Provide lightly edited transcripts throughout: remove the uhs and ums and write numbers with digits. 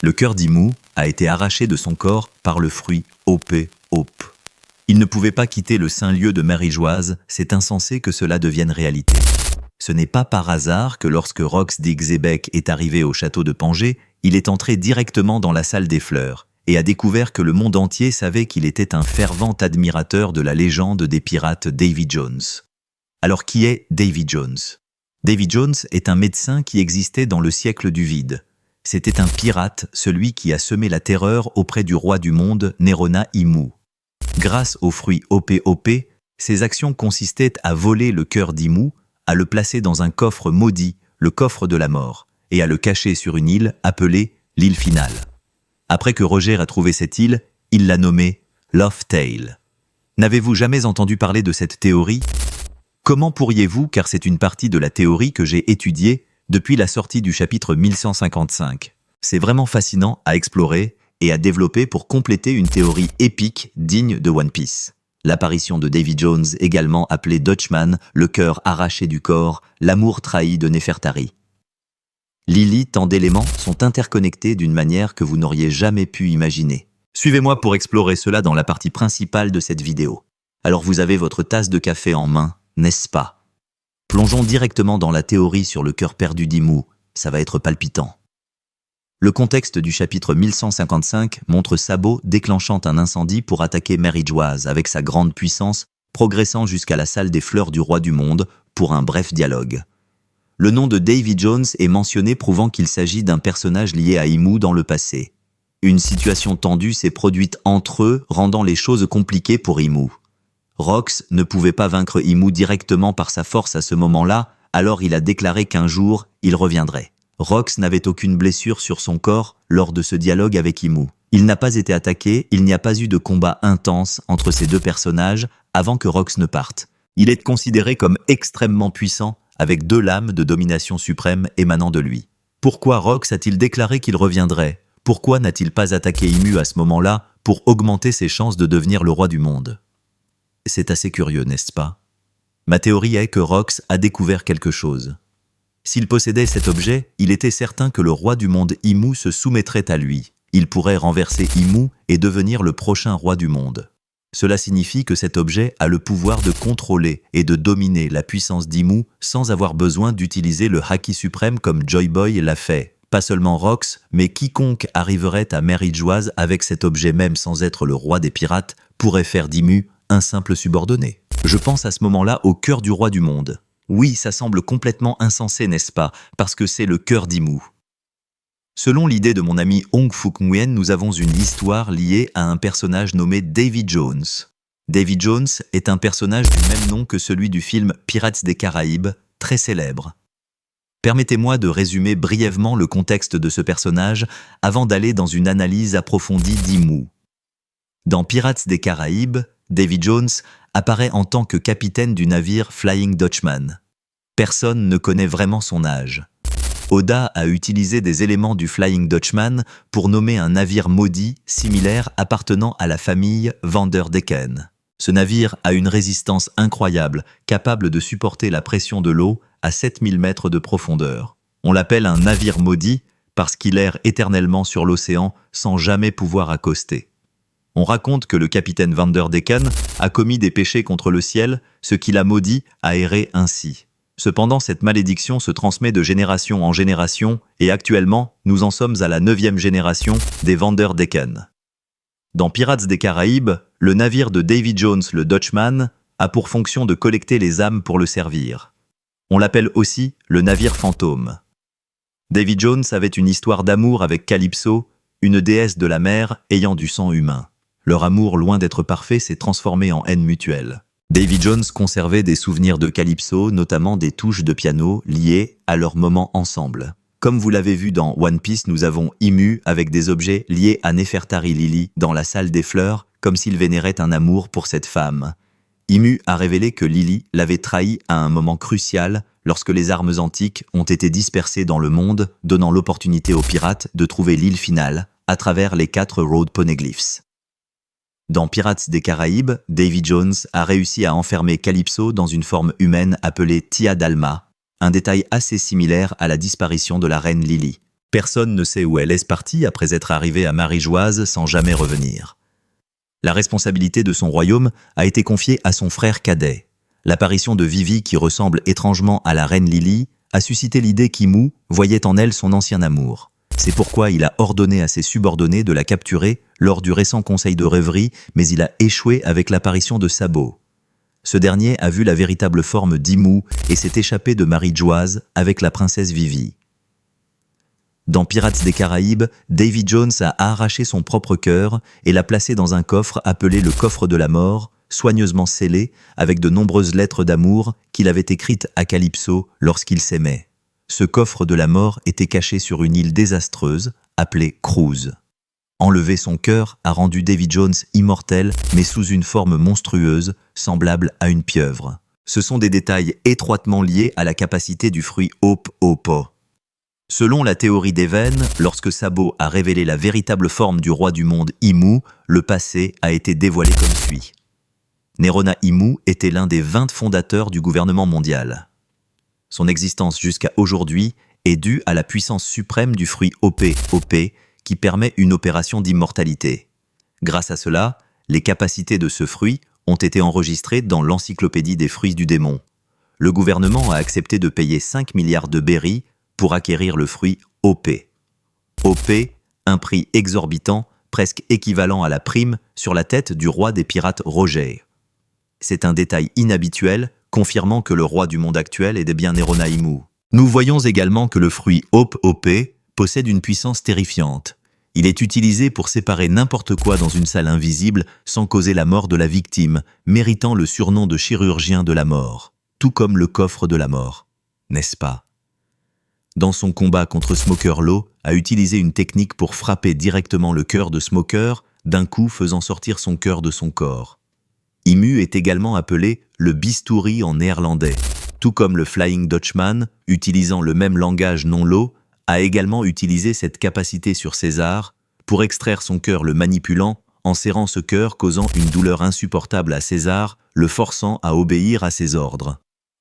Le cœur d'Imu a été arraché de son corps par le fruit Hope. Il ne pouvait pas quitter le saint lieu de Marie-Joise, c'est insensé que cela devienne réalité. Ce n'est pas par hasard que lorsque Rox d'Ixébec est arrivé au château de Pangée, il est entré directement dans la salle des fleurs et a découvert que le monde entier savait qu'il était un fervent admirateur de la légende des pirates Davy Jones. Alors qui est Davy Jones? Davy Jones est un médecin qui existait dans le siècle du vide. C'était un pirate, celui qui a semé la terreur auprès du roi du monde, Nerona Imu. Grâce au fruit Hope, ses actions consistaient à voler le cœur d'Imu, à le placer dans un coffre maudit, le coffre de la mort, et à le cacher sur une île appelée l'île finale. Après que Roger a trouvé cette île, il l'a nommée Love Tale. N'avez-vous jamais entendu parler de cette théorie? Comment pourriez-vous, car c'est une partie de la théorie que j'ai étudiée depuis la sortie du chapitre 1155. C'est vraiment fascinant à explorer et à développer pour compléter une théorie épique digne de One Piece. L'apparition de Davy Jones, également appelé Dutchman, le cœur arraché du corps, l'amour trahi de Nefertari. Lily, tant d'éléments sont interconnectés d'une manière que vous n'auriez jamais pu imaginer. Suivez-moi pour explorer cela dans la partie principale de cette vidéo. Alors vous avez votre tasse de café en main, n'est-ce pas? Plongeons directement dans la théorie sur le cœur perdu d'Imu, ça va être palpitant. Le contexte du chapitre 1155 montre Sabo déclenchant un incendie pour attaquer Marie-Joise avec sa grande puissance, progressant jusqu'à la salle des fleurs du roi du monde pour un bref dialogue. Le nom de Davy Jones est mentionné prouvant qu'il s'agit d'un personnage lié à Imu dans le passé. Une situation tendue s'est produite entre eux, rendant les choses compliquées pour Imu. Rox ne pouvait pas vaincre Imu directement par sa force à ce moment-là, alors il a déclaré qu'un jour, il reviendrait. Rox n'avait aucune blessure sur son corps lors de ce dialogue avec Imu. Il n'a pas été attaqué, il n'y a pas eu de combat intense entre ces deux personnages avant que Rox ne parte. Il est considéré comme extrêmement puissant, avec 2 lames de domination suprême émanant de lui. Pourquoi Rox a-t-il déclaré qu'il reviendrait? Pourquoi n'a-t-il pas attaqué Imu à ce moment-là pour augmenter ses chances de devenir le roi du monde? C'est assez curieux, n'est-ce pas? Ma théorie est que Rox a découvert quelque chose. S'il possédait cet objet, il était certain que le roi du monde Imu se soumettrait à lui. Il pourrait renverser Imu et devenir le prochain roi du monde. Cela signifie que cet objet a le pouvoir de contrôler et de dominer la puissance d'Imu sans avoir besoin d'utiliser le Haki suprême comme Joy Boy l'a fait. Pas seulement Rox, mais quiconque arriverait à Marie-Joise avec cet objet même sans être le roi des pirates pourrait faire d'Imu un simple subordonné. Je pense à ce moment-là au cœur du roi du monde. Oui, ça semble complètement insensé, n'est-ce pas, parce que c'est le cœur d'Imu. Selon l'idée de mon ami Hong Fook Nguyen, nous avons une histoire liée à un personnage nommé Davy Jones. Davy Jones est un personnage du même nom que celui du film Pirates des Caraïbes, très célèbre. Permettez-moi de résumer brièvement le contexte de ce personnage avant d'aller dans une analyse approfondie d'Imu. Dans Pirates des Caraïbes, Davy Jones apparaît en tant que capitaine du navire Flying Dutchman. Personne ne connaît vraiment son âge. Oda a utilisé des éléments du Flying Dutchman pour nommer un navire maudit similaire appartenant à la famille Vanderdecken. Ce navire a une résistance incroyable, capable de supporter la pression de l'eau à 7000 mètres de profondeur. On l'appelle un navire maudit parce qu'il erre éternellement sur l'océan sans jamais pouvoir accoster. On raconte que le capitaine Vanderdecken a commis des péchés contre le ciel, ce qui l'a maudit à errer ainsi. Cependant, cette malédiction se transmet de génération en génération et actuellement, nous en sommes à la 9e génération des Vanderdecken. Dans Pirates des Caraïbes, le navire de Davy Jones, le Dutchman, a pour fonction de collecter les âmes pour le servir. On l'appelle aussi le navire fantôme. Davy Jones avait une histoire d'amour avec Calypso, une déesse de la mer ayant du sang humain. Leur amour, loin d'être parfait, s'est transformé en haine mutuelle. Davy Jones conservait des souvenirs de Calypso, notamment des touches de piano liées à leurs moments ensemble. Comme vous l'avez vu dans One Piece, nous avons Imu avec des objets liés à Nefertari Lily dans la salle des fleurs, comme s'il vénérait un amour pour cette femme. Imu a révélé que Lily l'avait trahi à un moment crucial lorsque les armes antiques ont été dispersées dans le monde, donnant l'opportunité aux pirates de trouver l'île finale à travers les 4 Road Poneglyphs. Dans Pirates des Caraïbes, Davy Jones a réussi à enfermer Calypso dans une forme humaine appelée Tia Dalma, un détail assez similaire à la disparition de la reine Lily. Personne ne sait où elle est partie après être arrivée à Marie-Joise sans jamais revenir. La responsabilité de son royaume a été confiée à son frère cadet. L'apparition de Vivi, qui ressemble étrangement à la reine Lily, a suscité l'idée qu'Imou voyait en elle son ancien amour. C'est pourquoi il a ordonné à ses subordonnés de la capturer lors du récent conseil de rêverie, mais il a échoué avec l'apparition de Sabo. Ce dernier a vu la véritable forme d'Imou et s'est échappé de Marie-Joise avec la princesse Vivi. Dans Pirates des Caraïbes, Davy Jones a arraché son propre cœur et l'a placé dans un coffre appelé le coffre de la mort, soigneusement scellé avec de nombreuses lettres d'amour qu'il avait écrites à Calypso lorsqu'ils s'aimaient. Ce coffre de la mort était caché sur une île désastreuse appelée Cruz. Enlever son cœur a rendu Davy Jones immortel, mais sous une forme monstrueuse, semblable à une pieuvre. Ce sont des détails étroitement liés à la capacité du fruit Op-Opo. Selon la théorie d'Even, lorsque Sabo a révélé la véritable forme du roi du monde Imou, le passé a été dévoilé comme suit. Nerona Imou était l'un des 20 fondateurs du gouvernement mondial. Son existence jusqu'à aujourd'hui est due à la puissance suprême du fruit OP qui permet une opération d'immortalité. Grâce à cela, les capacités de ce fruit ont été enregistrées dans l'encyclopédie des fruits du démon. Le gouvernement a accepté de payer 5 milliards de berries pour acquérir le fruit OP. OP, un prix exorbitant, presque équivalent à la prime sur la tête du roi des pirates Roger. C'est un détail inhabituel, confirmant que le roi du monde actuel est bien Nerona Imou. Nous voyons également que le fruit OP possède une puissance terrifiante. Il est utilisé pour séparer n'importe quoi dans une salle invisible sans causer la mort de la victime, méritant le surnom de chirurgien de la mort, tout comme le coffre de la mort. N'est-ce pas ? Dans son combat contre Smoker Law, a utilisé une technique pour frapper directement le cœur de Smoker, d'un coup faisant sortir son cœur de son corps. Imu est également appelé le bistouri en néerlandais, tout comme le Flying Dutchman, utilisant le même langage non Law, a également utilisé cette capacité sur César pour extraire son cœur le manipulant, en serrant ce cœur causant une douleur insupportable à César, le forçant à obéir à ses ordres.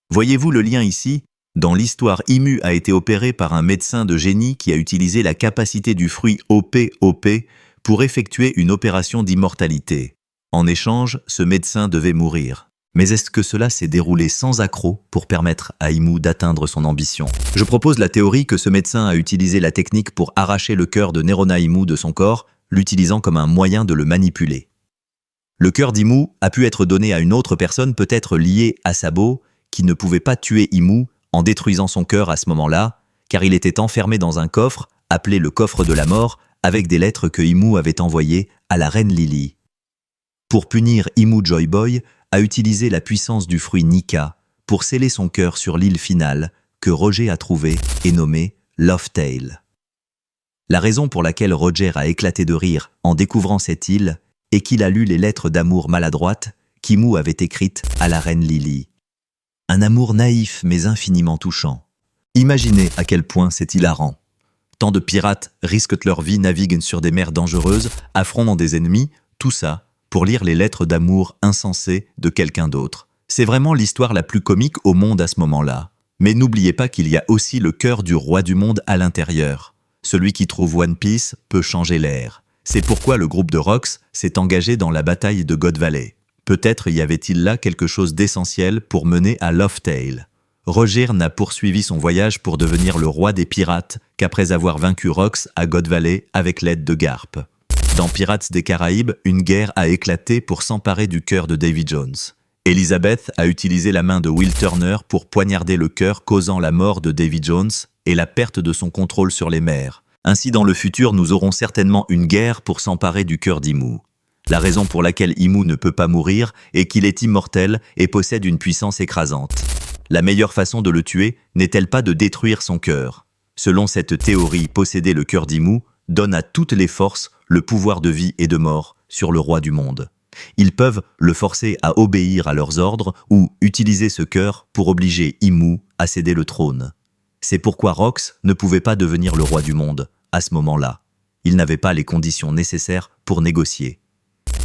Voyez-vous le lien ici ? Dans l'histoire, Imu a été opéré par un médecin de génie qui a utilisé la capacité du fruit OP pour effectuer une opération d'immortalité. En échange, ce médecin devait mourir. Mais est-ce que cela s'est déroulé sans accroc pour permettre à Imu d'atteindre son ambition ? Je propose la théorie que ce médecin a utilisé la technique pour arracher le cœur de Nerona Imou de son corps, l'utilisant comme un moyen de le manipuler. Le cœur d'Imu a pu être donné à une autre personne peut-être liée à Sabo, qui ne pouvait pas tuer Imu en détruisant son cœur à ce moment-là, car il était enfermé dans un coffre, appelé le coffre de la mort, avec des lettres que Imu avait envoyées à la reine Lily. Pour punir Imu Joy Boy, a utilisé la puissance du fruit Nika pour sceller son cœur sur l'île finale que Roger a trouvée et nommée Lovetail. La raison pour laquelle Roger a éclaté de rire en découvrant cette île est qu'il a lu les lettres d'amour maladroites qu'Imu avait écrites à la reine Lily. Un amour naïf mais infiniment touchant. Imaginez à quel point c'est hilarant. Tant de pirates risquent leur vie, naviguent sur des mers dangereuses, affrontent des ennemis, tout ça pour lire les lettres d'amour insensées de quelqu'un d'autre. C'est vraiment l'histoire la plus comique au monde à ce moment-là. Mais n'oubliez pas qu'il y a aussi le cœur du roi du monde à l'intérieur. Celui qui trouve One Piece peut changer l'air. C'est pourquoi le groupe de Rox s'est engagé dans la bataille de God Valley. Peut-être y avait-il là quelque chose d'essentiel pour mener à Lovetail. Roger n'a poursuivi son voyage pour devenir le roi des pirates qu'après avoir vaincu Rox à God Valley avec l'aide de Garp. Dans Pirates des Caraïbes, une guerre a éclaté pour s'emparer du cœur de Davy Jones. Elizabeth a utilisé la main de Will Turner pour poignarder le cœur causant la mort de Davy Jones et la perte de son contrôle sur les mers. Ainsi, dans le futur, nous aurons certainement une guerre pour s'emparer du cœur d'Imu. La raison pour laquelle Imu ne peut pas mourir est qu'il est immortel et possède une puissance écrasante. La meilleure façon de le tuer n'est-elle pas de détruire son cœur ? Selon cette théorie, posséder le cœur d'Imu donne à toutes les forces le pouvoir de vie et de mort sur le roi du monde. Ils peuvent le forcer à obéir à leurs ordres ou utiliser ce cœur pour obliger Imu à céder le trône. C'est pourquoi Rox ne pouvait pas devenir le roi du monde à ce moment-là. Il n'avait pas les conditions nécessaires pour négocier.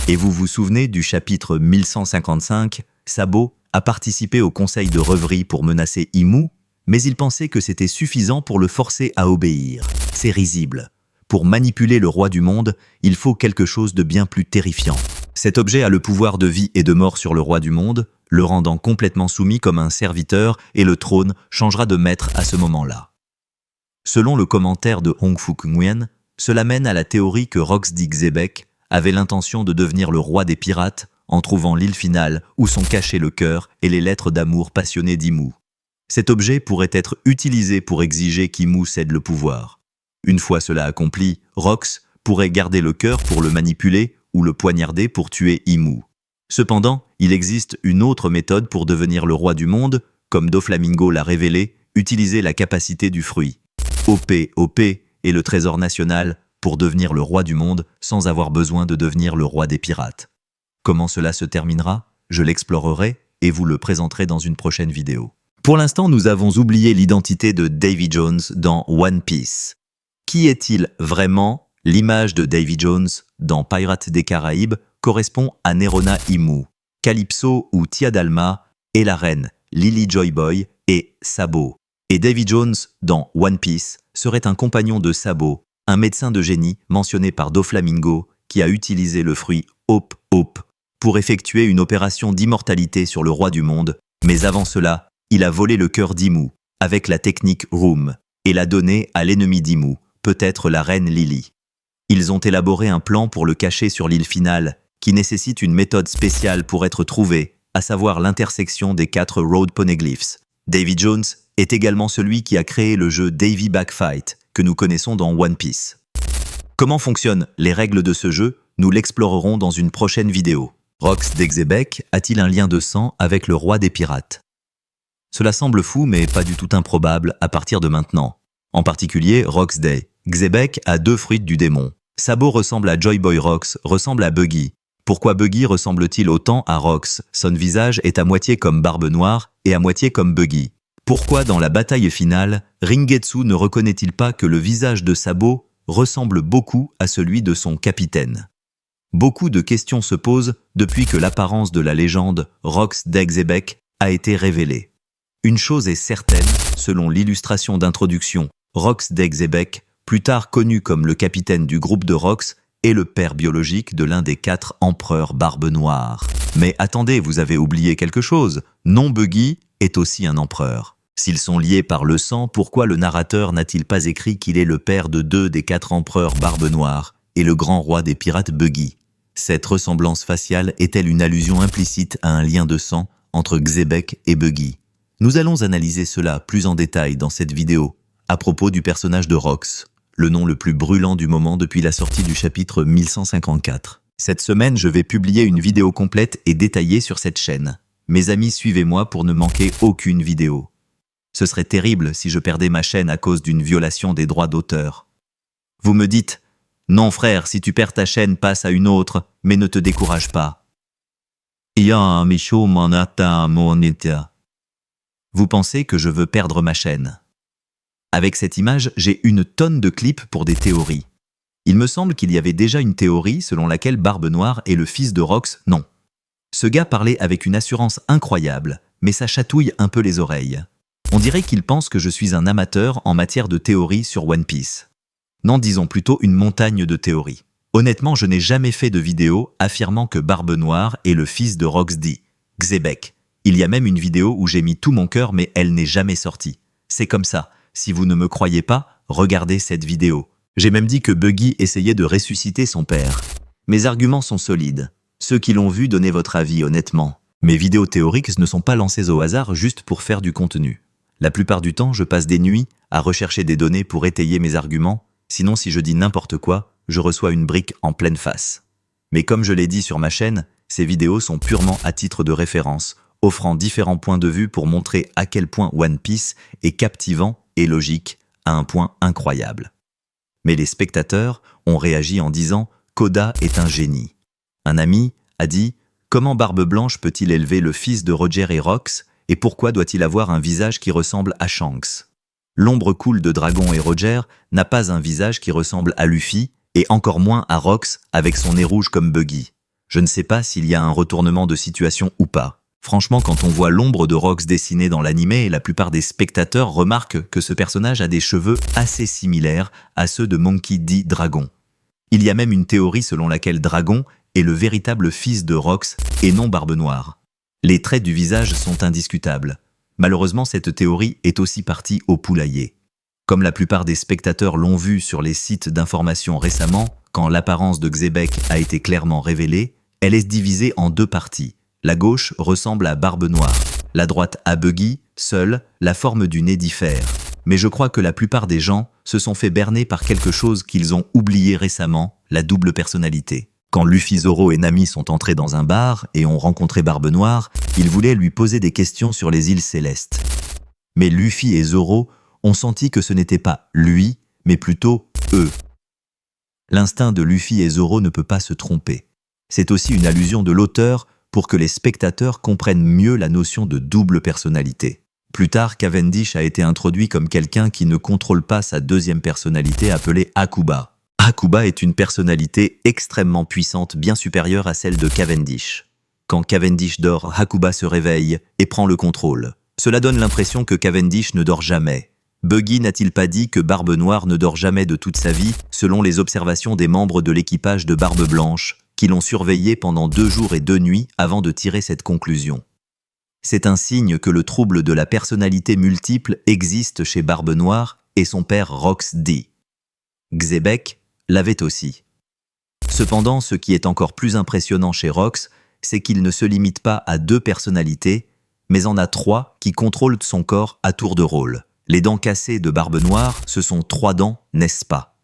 Et vous vous souvenez du chapitre 1155, Sabo a participé au conseil de rêverie pour menacer Imu, mais il pensait que c'était suffisant pour le forcer à obéir. C'est risible. Pour manipuler le roi du monde, il faut quelque chose de bien plus terrifiant. Cet objet a le pouvoir de vie et de mort sur le roi du monde, le rendant complètement soumis comme un serviteur, et le trône changera de maître à ce moment-là. Selon le commentaire de Hong Fook Nguyen, cela mène à la théorie que Rox-D Xebec avait l'intention de devenir le roi des pirates en trouvant l'île finale où sont cachés le cœur et les lettres d'amour passionnées d'Imu. Cet objet pourrait être utilisé pour exiger qu'Imu cède le pouvoir. Une fois cela accompli, Rox pourrait garder le cœur pour le manipuler ou le poignarder pour tuer Imu. Cependant, il existe une autre méthode pour devenir le roi du monde, comme Doflamingo l'a révélé, utiliser la capacité du fruit. OP et le trésor national pour devenir le roi du monde sans avoir besoin de devenir le roi des pirates. Comment cela se terminera? Je l'explorerai et vous le présenterai dans une prochaine vidéo. Pour l'instant, nous avons oublié l'identité de Davy Jones dans One Piece. Qui est-il vraiment? L'image de Davy Jones dans Pirates des Caraïbes correspond à Nerona Imu, Calypso ou Tia Dalma et la reine Lily Joy Boy et Sabo. Et Davy Jones dans One Piece serait un compagnon de Sabo, un médecin de génie mentionné par Doflamingo qui a utilisé le fruit Hop pour effectuer une opération d'immortalité sur le roi du monde, mais avant cela, il a volé le cœur d'Imu avec la technique Room et l'a donné à l'ennemi d'Imu, peut-être la reine Lily. Ils ont élaboré un plan pour le cacher sur l'île finale qui nécessite une méthode spéciale pour être trouvée, à savoir l'intersection des 4 Road Poneglyphs. Davy Jones est également celui qui a créé le jeu Davy Backfight que nous connaissons dans One Piece. Comment fonctionnent les règles de ce jeu? Nous l'explorerons dans une prochaine vidéo. Rox-D Xebec a-t-il un lien de sang avec le roi des pirates? Cela semble fou mais pas du tout improbable à partir de maintenant. En particulier, Rox-D Xebec a 2 fruits du démon. Sabo ressemble à Joy Boy, Rox ressemble à Buggy. Pourquoi Buggy ressemble-t-il autant à Rox? Son visage est à moitié comme Barbe Noire et à moitié comme Buggy. Pourquoi dans la bataille finale, Ringetsu ne reconnaît-il pas que le visage de Sabo ressemble beaucoup à celui de son capitaine? Beaucoup de questions se posent depuis que l'apparence de la légende Rox-D Xebec a été révélée. Une chose est certaine, selon l'illustration d'introduction, Rox-D Xebec, plus tard connu comme le capitaine du groupe de Rox, est le père biologique de l'un des 4 empereurs Barbe Noire. Mais attendez, vous avez oublié quelque chose. Non, Buggy est aussi un empereur. S'ils sont liés par le sang, pourquoi le narrateur n'a-t-il pas écrit qu'il est le père de 2 des 4 empereurs Barbe Noire et le grand roi des pirates Buggy? Cette ressemblance faciale est-elle une allusion implicite à un lien de sang entre Xebec et Buggy? Nous allons analyser cela plus en détail dans cette vidéo, à propos du personnage de Rox, le nom le plus brûlant du moment depuis la sortie du chapitre 1154. Cette semaine, je vais publier une vidéo complète et détaillée sur cette chaîne. Mes amis, suivez-moi pour ne manquer aucune vidéo. Ce serait terrible si je perdais ma chaîne à cause d'une violation des droits d'auteur. Vous me dites, non frère, si tu perds ta chaîne, passe à une autre, mais ne te décourage pas. Vous pensez que je veux perdre ma chaîne? Avec cette image, j'ai une tonne de clips pour des théories. Il me semble qu'il y avait déjà une théorie selon laquelle Barbe Noire est le fils de Rox. Non. Ce gars parlait avec une assurance incroyable, mais ça chatouille un peu les oreilles. On dirait qu'il pense que je suis un amateur en matière de théories sur One Piece. Non, disons plutôt une montagne de théories. Honnêtement, je n'ai jamais fait de vidéo affirmant que Barbe Noire est le fils de Rox-D Xebec. Il y a même une vidéo où j'ai mis tout mon cœur, mais elle n'est jamais sortie. C'est comme ça. Si vous ne me croyez pas, regardez cette vidéo. J'ai même dit que Buggy essayait de ressusciter son père. Mes arguments sont solides. Ceux qui l'ont vu, donnez votre avis honnêtement. Mes vidéos théoriques ne sont pas lancées au hasard juste pour faire du contenu. La plupart du temps, je passe des nuits à rechercher des données pour étayer mes arguments, sinon si je dis n'importe quoi, je reçois une brique en pleine face. Mais comme je l'ai dit sur ma chaîne, ces vidéos sont purement à titre de référence, offrant différents points de vue pour montrer à quel point One Piece est captivant et logique à un point incroyable. Mais les spectateurs ont réagi en disant « Koda est un génie ». Un ami a dit « Comment Barbe Blanche peut-il élever le fils de Roger et Rox et pourquoi doit-il avoir un visage qui ressemble à Shanks ?» L'ombre cool de Dragon et Roger n'a pas un visage qui ressemble à Luffy et encore moins à Rox avec son nez rouge comme Buggy. Je ne sais pas s'il y a un retournement de situation ou pas. Franchement, quand on voit l'ombre de Rox dessinée dans l'animé, la plupart des spectateurs remarquent que ce personnage a des cheveux assez similaires à ceux de Monkey D. Dragon. Il y a même une théorie selon laquelle Dragon est le véritable fils de Rox et non Barbe Noire. Les traits du visage sont indiscutables. Malheureusement, cette théorie est aussi partie au poulailler. Comme la plupart des spectateurs l'ont vu sur les sites d'information récemment, quand l'apparence de Xebec a été clairement révélée, elle est divisée en deux parties. La gauche ressemble à Barbe Noire, la droite à Buggy, seule la forme du nez diffère. Mais je crois que la plupart des gens se sont fait berner par quelque chose qu'ils ont oublié récemment, la double personnalité. Quand Luffy, Zoro et Nami sont entrés dans un bar et ont rencontré Barbe Noire, ils voulaient lui poser des questions sur les îles Célestes. Mais Luffy et Zoro ont senti que ce n'était pas lui, mais plutôt eux. L'instinct de Luffy et Zoro ne peut pas se tromper. C'est aussi une allusion de l'auteur pour que les spectateurs comprennent mieux la notion de double personnalité. Plus tard, Cavendish a été introduit comme quelqu'un qui ne contrôle pas sa deuxième personnalité appelée Hakuba. Hakuba est une personnalité extrêmement puissante, bien supérieure à celle de Cavendish. Quand Cavendish dort, Hakuba se réveille et prend le contrôle. Cela donne l'impression que Cavendish ne dort jamais. Buggy n'a-t-il pas dit que Barbe Noire ne dort jamais de toute sa vie, selon les observations des membres de l'équipage de Barbe Blanche, qui l'ont surveillé pendant 2 jours et 2 nuits avant de tirer cette conclusion. C'est un signe que le trouble de la personnalité multiple existe chez Barbe Noire et son père Rox D. Xebec l'avait aussi. Cependant, ce qui est encore plus impressionnant chez Rox, c'est qu'il ne se limite pas à 2 personnalités, mais en a 3 qui contrôlent son corps à tour de rôle. Les dents cassées de Barbe Noire, ce sont 3 dents, n'est-ce pas?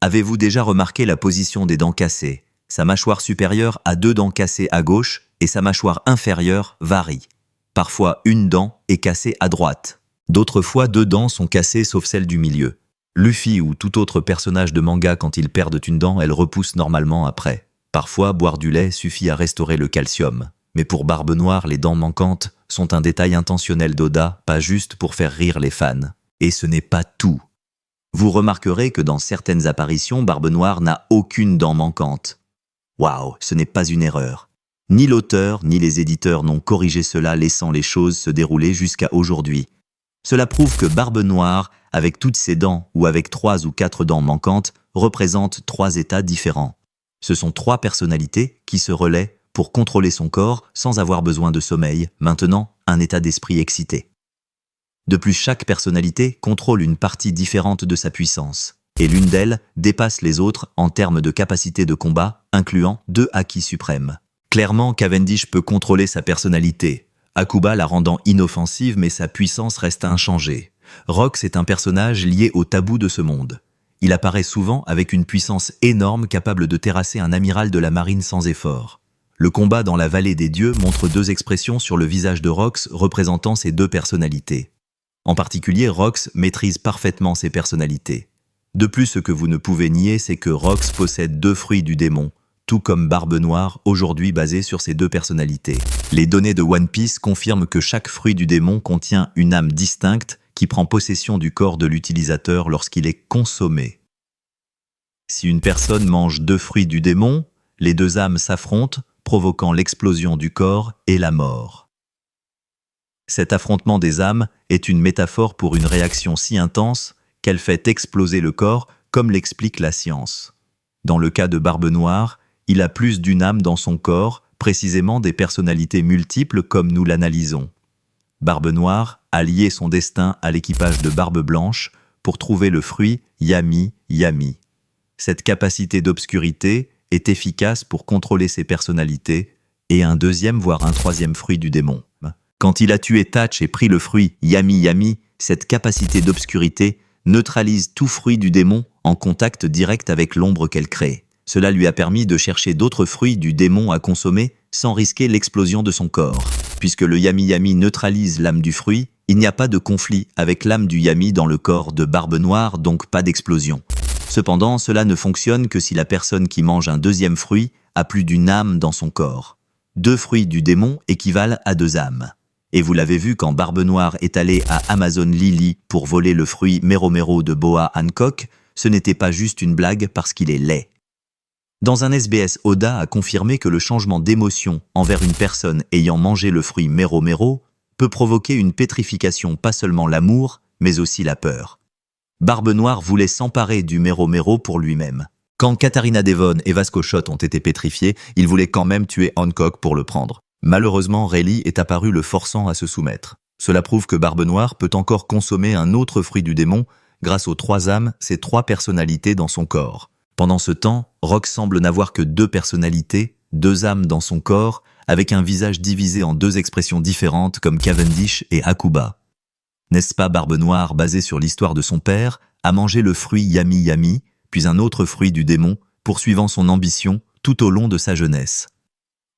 Avez-vous déjà remarqué la position des dents cassées? Sa mâchoire supérieure a 2 dents cassées à gauche et sa mâchoire inférieure varie. Parfois, une dent est cassée à droite. D'autres fois, 2 dents sont cassées sauf celle du milieu. Luffy ou tout autre personnage de manga, quand ils perdent une dent, elle repousse normalement après. Parfois, boire du lait suffit à restaurer le calcium. Mais pour Barbe Noire, les dents manquantes sont un détail intentionnel d'Oda, pas juste pour faire rire les fans. Et ce n'est pas tout. Vous remarquerez que dans certaines apparitions, Barbe Noire n'a aucune dent manquante. Waouh, ce n'est pas une erreur. Ni l'auteur, ni les éditeurs n'ont corrigé cela, laissant les choses se dérouler jusqu'à aujourd'hui. Cela prouve que Barbe Noire, avec toutes ses dents ou avec 3 ou 4 dents manquantes, représente 3 états différents. Ce sont 3 personnalités qui se relaient pour contrôler son corps sans avoir besoin de sommeil, maintenant un état d'esprit excité. De plus, chaque personnalité contrôle une partie différente de sa puissance, et l'une d'elles dépasse les autres en termes de capacité de combat, incluant 2 Haki suprêmes. Clairement, Cavendish peut contrôler sa personnalité, Hakuba la rendant inoffensive, mais sa puissance reste inchangée. Rox est un personnage lié au tabou de ce monde. Il apparaît souvent avec une puissance énorme capable de terrasser un amiral de la marine sans effort. Le combat dans la vallée des dieux montre 2 expressions sur le visage de Rox représentant ces 2 personnalités. En particulier, Rox maîtrise parfaitement ses personnalités. De plus, ce que vous ne pouvez nier, c'est que Rox possède 2 fruits du démon, tout comme Barbe Noire, aujourd'hui basée sur ces 2 personnalités. Les données de One Piece confirment que chaque fruit du démon contient une âme distincte qui prend possession du corps de l'utilisateur lorsqu'il est consommé. Si une personne mange 2 fruits du démon, les 2 âmes s'affrontent, provoquant l'explosion du corps et la mort. Cet affrontement des âmes est une métaphore pour une réaction si intense qu'elle fait exploser le corps, comme l'explique la science. Dans le cas de Barbe Noire, il a plus d'une âme dans son corps, précisément des personnalités multiples comme nous l'analysons. Barbe Noire a lié son destin à l'équipage de Barbe Blanche pour trouver le fruit Yami Yami. Cette capacité d'obscurité est efficace pour contrôler ses personnalités et un 2e voire un 3e fruit du démon. Quand il a tué Tatch et pris le fruit Yami Yami, cette capacité d'obscurité neutralise tout fruit du démon en contact direct avec l'ombre qu'elle crée. Cela lui a permis de chercher d'autres fruits du démon à consommer sans risquer l'explosion de son corps. Puisque le Yami Yami neutralise l'âme du fruit, il n'y a pas de conflit avec l'âme du Yami dans le corps de Barbe Noire, donc pas d'explosion. Cependant, cela ne fonctionne que si la personne qui mange un 2e fruit a plus d'une âme dans son corps. 2 fruits du démon équivalent à 2 âmes. Et vous l'avez vu quand Barbe Noire est allée à Amazon Lily pour voler le fruit Mero Mero de Boa Hancock, ce n'était pas juste une blague parce qu'il est laid. Dans un SBS, Oda a confirmé que le changement d'émotion envers une personne ayant mangé le fruit Mero Mero peut provoquer une pétrification, pas seulement l'amour, mais aussi la peur. Barbe Noire voulait s'emparer du Mero Mero pour lui-même. Quand Katharina Devon et Vasco Schott ont été pétrifiés, il voulait quand même tuer Hancock pour le prendre. Malheureusement, Rayleigh est apparu le forçant à se soumettre. Cela prouve que Barbe Noire peut encore consommer un autre fruit du démon grâce aux 3 âmes, ses 3 personnalités dans son corps. Pendant ce temps, Rox semble n'avoir que 2 personnalités, 2 âmes dans son corps, avec un visage divisé en 2 expressions différentes comme Cavendish et Akuba. N'est-ce pas Barbe Noire, basée sur l'histoire de son père, a mangé le fruit Yami Yami, puis un autre fruit du démon, poursuivant son ambition tout au long de sa jeunesse?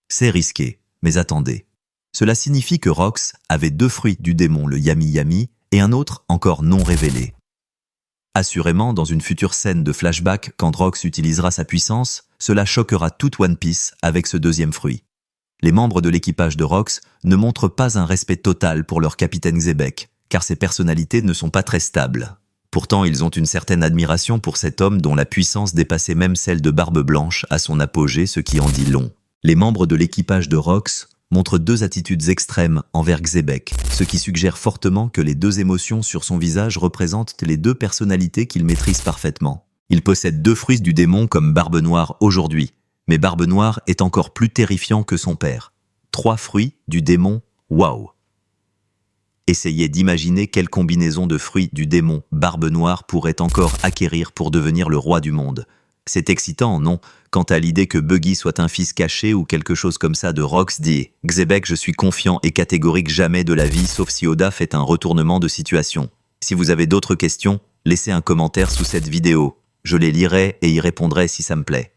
C'est risqué, mais attendez. Cela signifie que Rox avait 2 fruits du démon, le Yami Yami, et un autre encore non révélé. Assurément, dans une future scène de flashback, quand Rox utilisera sa puissance, cela choquera toute One Piece avec ce 2e fruit. Les membres de l'équipage de Rox ne montrent pas un respect total pour leur capitaine Xebec, car ses personnalités ne sont pas très stables. Pourtant, ils ont une certaine admiration pour cet homme dont la puissance dépassait même celle de Barbe Blanche à son apogée, ce qui en dit long. Les membres de l'équipage de Rox montrent 2 attitudes extrêmes envers Xebec, ce qui suggère fortement que les 2 émotions sur son visage représentent les 2 personnalités qu'il maîtrise parfaitement. Il possède 2 fruits du démon comme Barbe Noire aujourd'hui, mais Barbe Noire est encore plus terrifiant que son père. 3 fruits du démon, waouh! Essayez d'imaginer quelle combinaison de fruits du démon Barbe Noire pourrait encore acquérir pour devenir le roi du monde. C'est excitant, non? Quant à l'idée que Buggy soit un fils caché ou quelque chose comme ça de Rox dit « Xebec, je suis confiant et catégorique jamais de la vie sauf si Oda fait un retournement de situation. Si vous avez d'autres questions, laissez un commentaire sous cette vidéo. Je les lirai et y répondrai si ça me plaît.